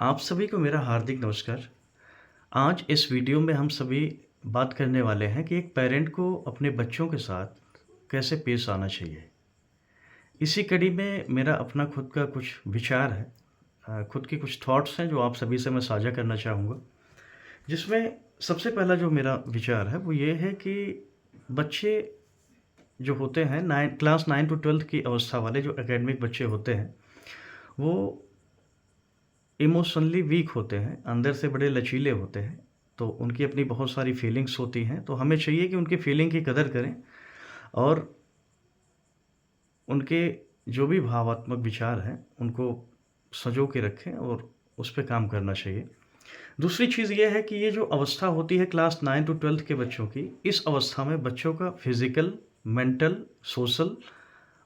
आप सभी को मेरा हार्दिक नमस्कार। आज इस वीडियो में हम सभी बात करने वाले हैं कि एक पेरेंट को अपने बच्चों के साथ कैसे पेश आना चाहिए। इसी कड़ी में मेरा अपना खुद का कुछ विचार है, खुद के कुछ थॉट्स हैं जो आप सभी से मैं साझा करना चाहूँगा। जिसमें सबसे पहला जो मेरा विचार है वो ये है कि बच्चे जो होते हैं क्लास 9 टू 12th की अवस्था वाले जो एकेडमिक बच्चे होते हैं, वो इमोशनली वीक होते हैं, अंदर से बड़े लचीले होते हैं, तो उनकी अपनी बहुत सारी फीलिंग्स होती हैं, तो हमें चाहिए कि उनकी फीलिंग की कदर करें और उनके जो भी भावात्मक विचार हैं, उनको सँजो के रखें और उस पे काम करना चाहिए। दूसरी चीज़ ये है कि ये जो अवस्था होती है क्लास 9 टू 12th के बच्चों की, इस अवस्था में बच्चों का फिज़िकल, मेंटल, सोशल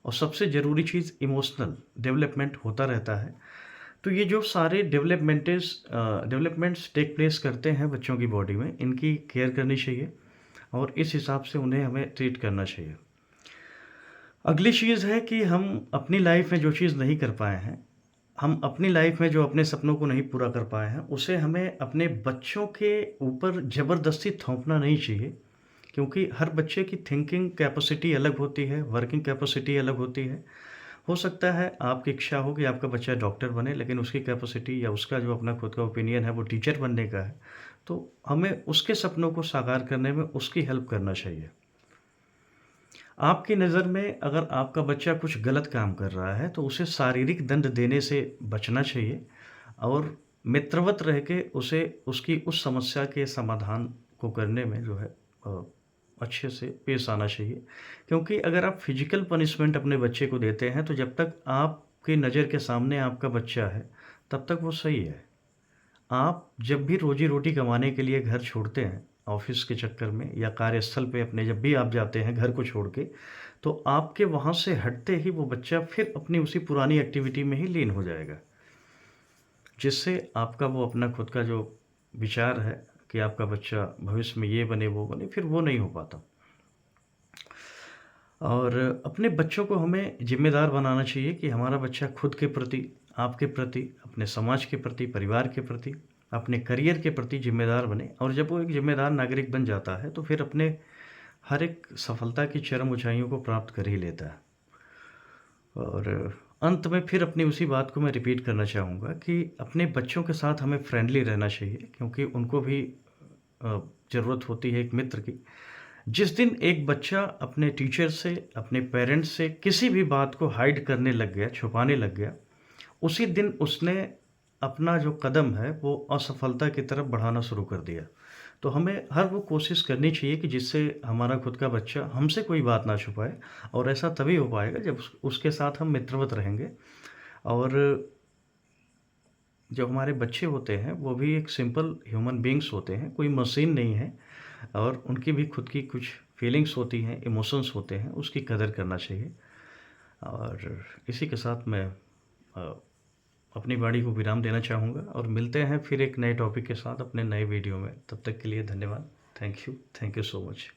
और सबसे ज़रूरी चीज़ इमोशनल डेवलपमेंट होता रहता है। तो ये जो सारे डेवलपमेंट्स टेक प्लेस करते हैं बच्चों की बॉडी में, इनकी केयर करनी चाहिए और इस हिसाब से उन्हें हमें ट्रीट करना चाहिए। अगली चीज़ है कि हम अपनी लाइफ में जो चीज़ नहीं कर पाए हैं, हम अपनी लाइफ में जो अपने सपनों को नहीं पूरा कर पाए हैं, उसे हमें अपने बच्चों के ऊपर ज़बरदस्ती थोपना नहीं चाहिए। क्योंकि हर बच्चे की थिंकिंग कैपेसिटी अलग होती है, वर्किंग कैपेसिटी अलग होती है। हो सकता है आपकी इच्छा हो कि आपका बच्चा डॉक्टर बने, लेकिन उसकी कैपेसिटी या उसका जो अपना खुद का ओपिनियन है वो टीचर बनने का है। तो हमें उसके सपनों को साकार करने में उसकी हेल्प करना चाहिए। आपकी नज़र में अगर आपका बच्चा कुछ गलत काम कर रहा है तो उसे शारीरिक दंड देने से बचना चाहिए और मित्रवत रह के उसे उसकी उस समस्या के समाधान को करने में जो है अ, अच्छे से पेश आना चाहिए। क्योंकि अगर आप फिजिकल पनिशमेंट अपने बच्चे को देते हैं तो जब तक आपकी नज़र के सामने आपका बच्चा है तब तक वो सही है। आप जब भी रोजी-रोटी कमाने के लिए घर छोड़ते हैं, ऑफ़िस के चक्कर में या कार्यस्थल पे अपने जब भी आप जाते हैं घर को छोड़ के, तो आपके वहाँ से हटते ही वो बच्चा फिर अपनी उसी पुरानी एक्टिविटी में ही लीन हो जाएगा। जिससे आपका वो अपना खुद का जो विचार है कि आपका बच्चा भविष्य में ये बने, वो बने, फिर वो नहीं हो पाता। और अपने बच्चों को हमें ज़िम्मेदार बनाना चाहिए कि हमारा बच्चा खुद के प्रति, आपके प्रति, अपने समाज के प्रति, परिवार के प्रति, अपने करियर के प्रति ज़िम्मेदार बने और जब वो एक ज़िम्मेदार नागरिक बन जाता है, तो फिर अपने हर एक सफलता की चरम ऊँचाइयों को प्राप्त कर ही लेता है। और अंत में फिर अपनी उसी बात को मैं रिपीट करना चाहूँगा कि अपने बच्चों के साथ हमें फ्रेंडली रहना चाहिए क्योंकि उनको भी अ, ज़रूरत होती है एक मित्र की। जिस दिन एक बच्चा अपने टीचर से, अपने पेरेंट्स से किसी भी बात को हाइड करने लग गया, छुपाने लग गया, उसी दिन उसने अपना जो कदम है वो असफलता की तरफ बढ़ाना शुरू कर दिया। तो हमें हर वो कोशिश करनी चाहिए कि जिससे हमारा खुद का बच्चा हमसे कोई बात ना छुपाए और ऐसा तभी हो पाएगा जब उसके साथ हम मित्रवत रहेंगे। और जो हमारे बच्चे होते हैं वो भी एक सिंपल ह्यूमन बीइंग्स होते हैं, कोई मशीन नहीं है और उनकी भी खुद की कुछ फीलिंग्स होती हैं, इमोशंस होते हैं, उसकी कदर करना चाहिए। और इसी के साथ मैं अ, अपनी वाणी को विराम देना चाहूँगा और मिलते हैं फिर एक नए टॉपिक के साथ अपने नए वीडियो में। तब तक के लिए धन्यवाद। Thank you so much.